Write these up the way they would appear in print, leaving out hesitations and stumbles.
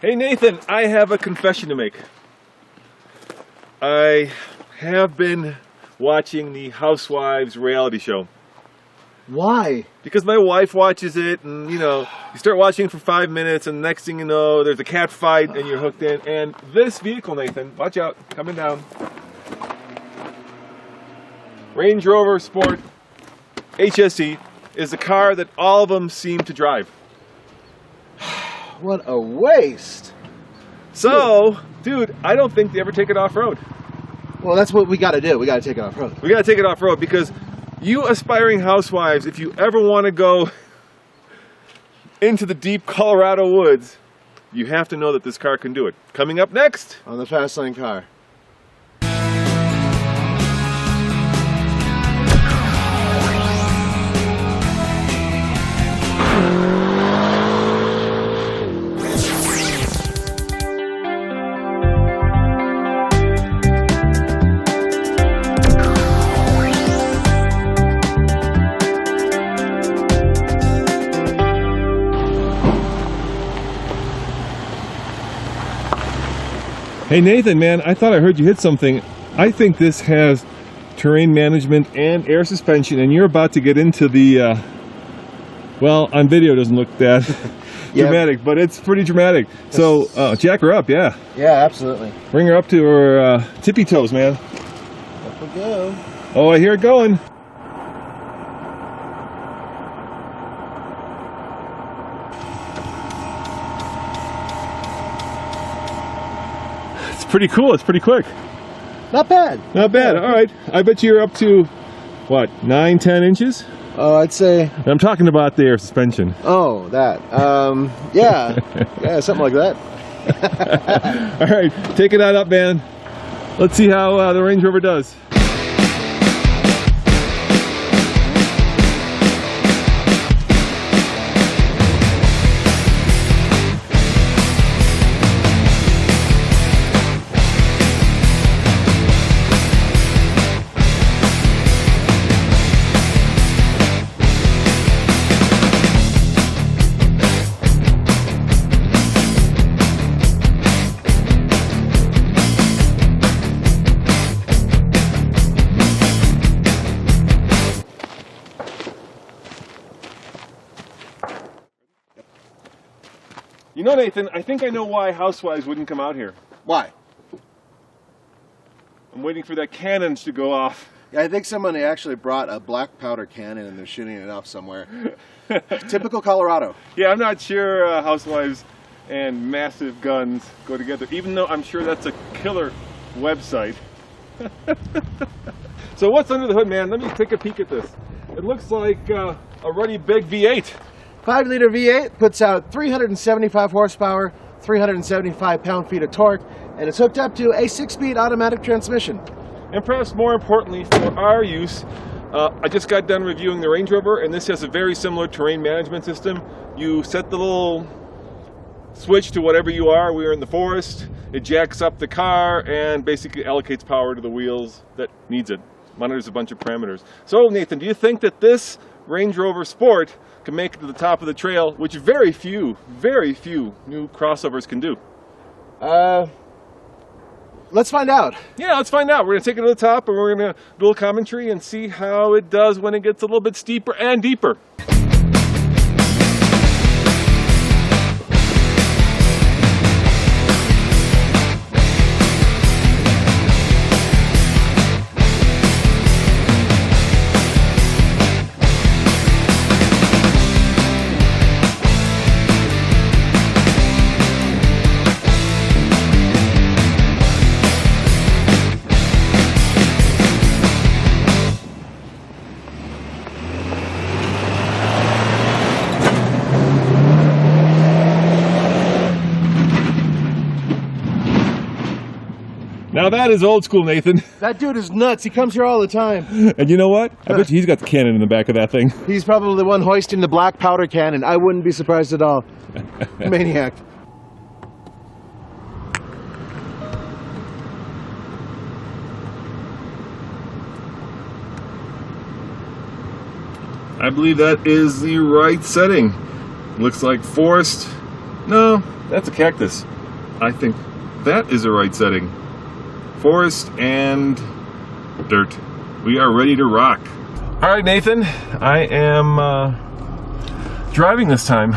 Hey Nathan, I have a confession to make. I have been watching the Housewives reality show. Why? Because my wife watches it, and you start watching it for 5 minutes, and next thing you know, there's a cat fight, and you're hooked in. And this vehicle, Nathan, watch out, coming down. Range Rover Sport HSE is the car that all of them seem to drive. What a waste. So, dude, I don't think they ever take it off-road. Well, that's what we got to do. We got to take it off-road. We got to take it off-road because you aspiring housewives, if you ever want to go into the deep Colorado woods, you have to know that this car can do it. Coming up next On the Fast Lane Car. Hey Nathan, man, I thought I heard you hit something. I think this has terrain management and air suspension, and you're about to get into the, well, on video it doesn't look that dramatic, but it's pretty dramatic. So, jack her up, yeah. Yeah, absolutely. Bring her up to her tippy toes, man. Up we go. Oh, I hear it going. It's pretty cool. It's pretty quick. Not bad. Not bad. All right. I bet you're up to, what, 9-10 inches? Oh, I'd say. I'm talking about the air suspension. Oh, that. Yeah. Yeah, something like that. All right. Take it on up, man. Let's see how the Range Rover does. You know, Nathan, I think I know why Housewives wouldn't come out here. Why? I'm waiting for that cannon to go off. Yeah, I think somebody actually brought a black powder cannon and they're shooting it off somewhere. Typical Colorado. Yeah, I'm not sure Housewives and massive guns go together, even though I'm sure that's a killer website. So what's under the hood, man? Let me take a peek at this. It looks like a ruddy big V8. 5-liter V8 puts out 375 horsepower, 375 pound-feet of torque, and it's hooked up to a 6-speed automatic transmission. And perhaps more importantly for our use, I just got done reviewing the Range Rover, and this has a very similar terrain management system. You set the little switch to whatever you are. We are in the forest. It jacks up the car and basically allocates power to the wheels that needs it. Monitors a bunch of parameters. So Nathan, do you think that this Range Rover Sport can make it to the top of the trail, which very few new crossovers can do? Let's find out. Yeah, let's find out. We're going to take it to the top, and we're going to do a little commentary and see how it does when it gets a little bit steeper and deeper. Now that is old school, Nathan. That dude is nuts. He comes here all the time. And you know what? I bet you he's got the cannon in the back of that thing. He's probably the one hoisting the black powder cannon. I wouldn't be surprised at all. Maniac. I believe that is the right setting. Looks like forest No, that's a cactus. I think that is the right setting. Forest and dirt. We are ready to rock. All right, Nathan, I am driving this time.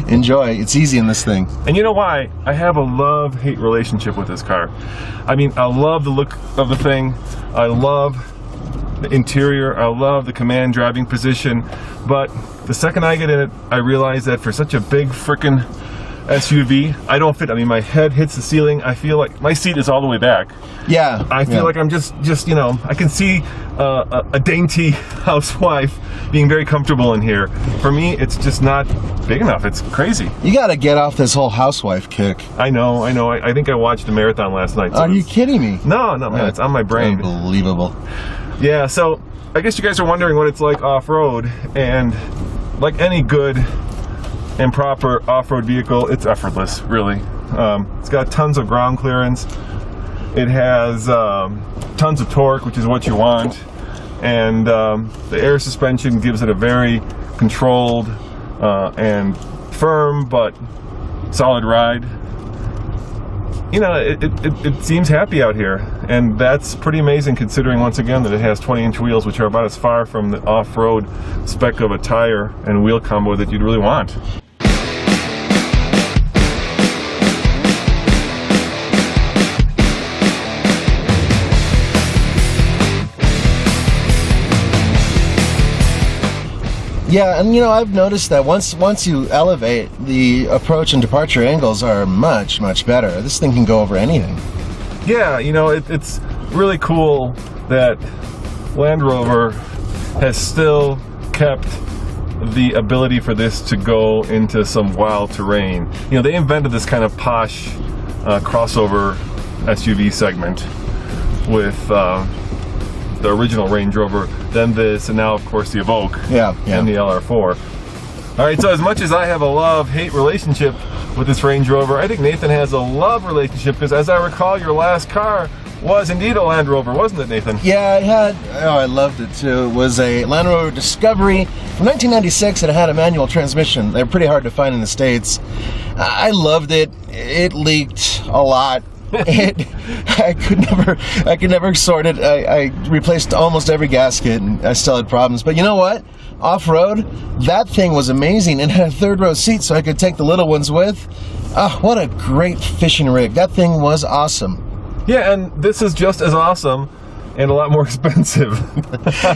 Enjoy. It's easy in this thing. And you know why? I have a love-hate relationship with this car. I mean, I love the look of the thing. I love the interior. I love the command driving position. But the second I get in it, I realize that for such a big frickin' SUV, I don't fit. I mean, my head hits the ceiling. I feel like my seat is all the way back. Yeah. I feel like I'm just you know, I can see a dainty housewife being very comfortable in here. For me, it's just not big enough. It's crazy. You got to get off this whole housewife kick. I know. I think I watched a marathon last night. So Are you kidding me? No, man. It's on my brain. Unbelievable. Yeah, so I guess you guys are wondering what it's like off-road, and like any good and proper off-road vehicle, it's effortless, really. It's got tons of ground clearance. It has tons of torque, which is what you want, and the air suspension gives it a very controlled and firm but solid ride. You know, it seems happy out here, and that's pretty amazing considering, once again, that it has 20-inch wheels, which are about as far from the off-road spec of a tire and wheel combo that you'd really want. Yeah, and you know, I've noticed that once you elevate, the approach and departure angles are much, much better. This thing can go over anything. Yeah, you know, it's really cool that Land Rover has still kept the ability for this to go into some wild terrain. You know, they invented this kind of posh crossover SUV segment with the original Range Rover, then this, and now of course the Evoque and the LR4. All right, so as much as I have a love-hate relationship with this Range Rover, I think Nathan has a love relationship, because as I recall, your last car was indeed a Land Rover, wasn't it, Nathan? Yeah, I loved it too. It was a Land Rover Discovery from 1996, and it had a manual transmission. They're pretty hard to find in the States. I loved it. It leaked a lot. I could never sort it. I replaced almost every gasket, and I still had problems. But you know what? Off-road, that thing was amazing, and had a third-row seat so I could take the little ones with. Oh, what a great fishing rig. That thing was awesome. Yeah, and this is just as awesome and a lot more expensive.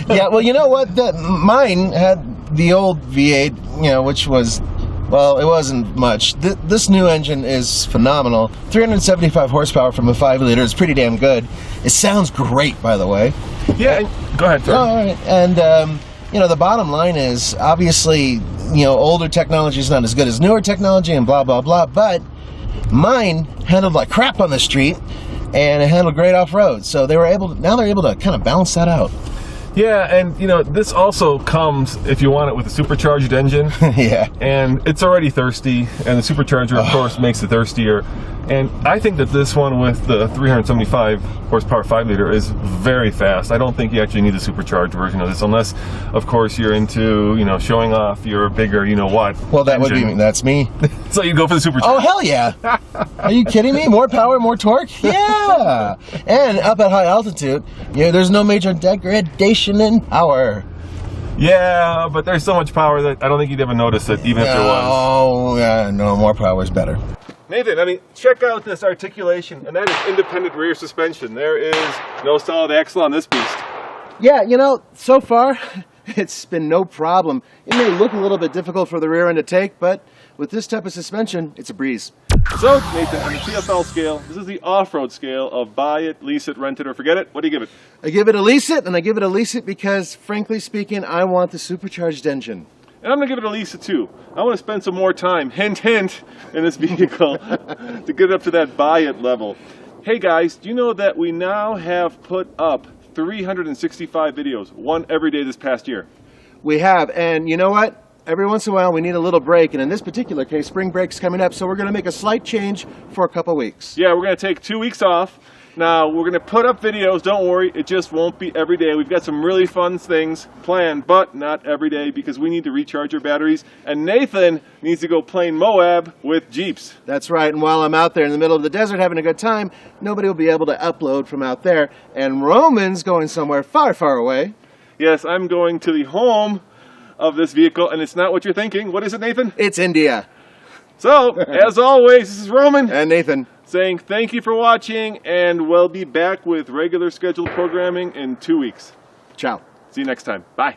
Yeah, well, you know what? Mine had the old V8, you know, which was... Well, it wasn't much. This new engine is phenomenal. 375 horsepower from a 5-liter is pretty damn good. It sounds great, by the way. Yeah, go ahead, sir. Oh, all right. And, you know, the bottom line is, obviously, you know, older technology is not as good as newer technology and blah, blah, blah, but mine handled like crap on the street, and it handled great off-road. So now they're able to kind of balance that out. Yeah, and you know, this also comes, if you want it, with a supercharged engine. Yeah. And it's already thirsty, and the supercharger, of course, makes it thirstier. And I think that this one with the 375 horsepower 5-liter is very fast. I don't think you actually need a supercharged version of this, unless, of course, you're into, you know, showing off your bigger, you know what. Well, that's me. So you go for the supercharger. Oh, hell yeah. Are you kidding me? More power, more torque? Yeah. And up at high altitude, you know, there's no major degradation in power. Yeah, but there's so much power that I don't think you'd ever notice it, even if there was. Oh, yeah, no, more power is better. Nathan, I mean, check out this articulation, and that is independent rear suspension. There is no solid axle on this beast. Yeah, you know, so far, it's been no problem. It may look a little bit difficult for the rear end to take, but with this type of suspension, it's a breeze. So, Nathan, on the TFL scale, this is the off-road scale of buy it, lease it, rent it, or forget it. What do you give it? I give it a lease it, and I give it a lease it because, frankly speaking, I want the supercharged engine. And I'm going to give it a lease it too. I want to spend some more time, hint, hint, in this vehicle to get it up to that buy it level. Hey guys, do you know that we now have put up 365 videos, one every day this past year? We have, and you know what? Every once in a while we need a little break, and in this particular case, spring break's coming up, so we're going to make a slight change for a couple weeks. Yeah, we're going to take 2 weeks off, Now, we're going to put up videos, don't worry, it just won't be every day. We've got some really fun things planned, but not every day because we need to recharge our batteries. And Nathan needs to go plane Moab with Jeeps. That's right, and while I'm out there in the middle of the desert having a good time, nobody will be able to upload from out there. And Roman's going somewhere far, far away. Yes, I'm going to the home of this vehicle, and it's not what you're thinking. What is it, Nathan? It's India. So, as always, this is Roman. And Nathan. Saying thank you for watching, and we'll be back with regular scheduled programming in 2 weeks. Ciao. See you next time. Bye.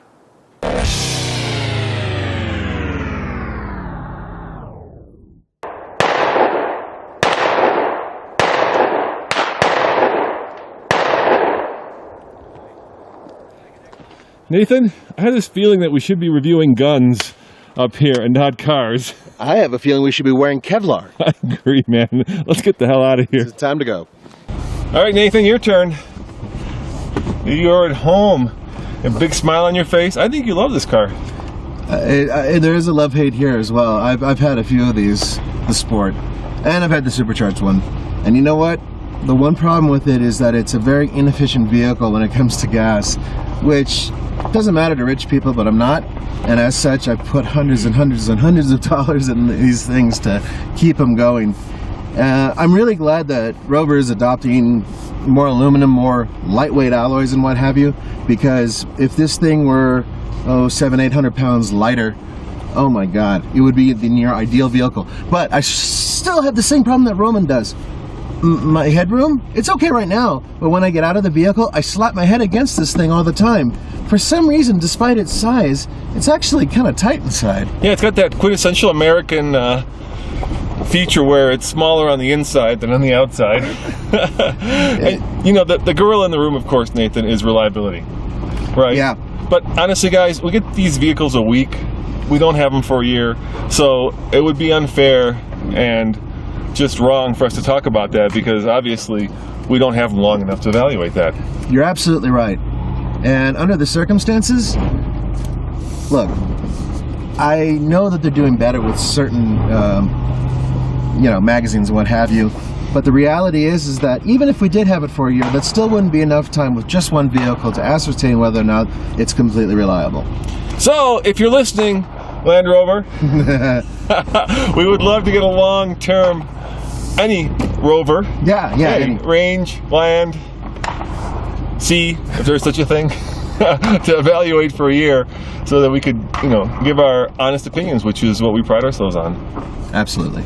Nathan, I had this feeling that we should be reviewing guns up here and not cars. I have a feeling we should be wearing Kevlar. I agree, man. Let's get the hell out of here. It's time to go. All right, Nathan, your turn. You're at home. A big smile on your face. I think you love this car. There is a love-hate here as well. I've had a few of these, the Sport, and I've had the supercharged one. And you know what? The one problem with it is that it's a very inefficient vehicle when it comes to gas, which doesn't matter to rich people, but I'm not. And as such, I've put hundreds and hundreds and hundreds of dollars in these things to keep them going. I'm really glad that Rover is adopting more aluminum, more lightweight alloys and what have you, because if this thing were, 700-800 pounds lighter, oh my God, it would be the near ideal vehicle. But I still have the same problem that Roman does. My headroom, it's okay right now, but when I get out of the vehicle, I slap my head against this thing all the time. For some reason, despite its size, it's actually kind of tight inside. Yeah, it's got that quintessential American feature where it's smaller on the inside than on the outside. And, you know, the gorilla in the room, of course, Nathan, is reliability, right? Yeah. But honestly, guys, we get these vehicles a week. We don't have them for a year, so it would be unfair and just wrong for us to talk about that because obviously we don't have long enough to evaluate that. You're absolutely right. And under the circumstances, look, I know that they're doing better with certain, magazines and what have you. But the reality is that even if we did have it for a year, that still wouldn't be enough time with just one vehicle to ascertain whether or not it's completely reliable. So if you're listening, Land Rover, we would love to get a long-term, any Rover. Yeah. Hey, range, land, sea, if there's such a thing, to evaluate for a year so that we could, give our honest opinions, which is what we pride ourselves on. Absolutely.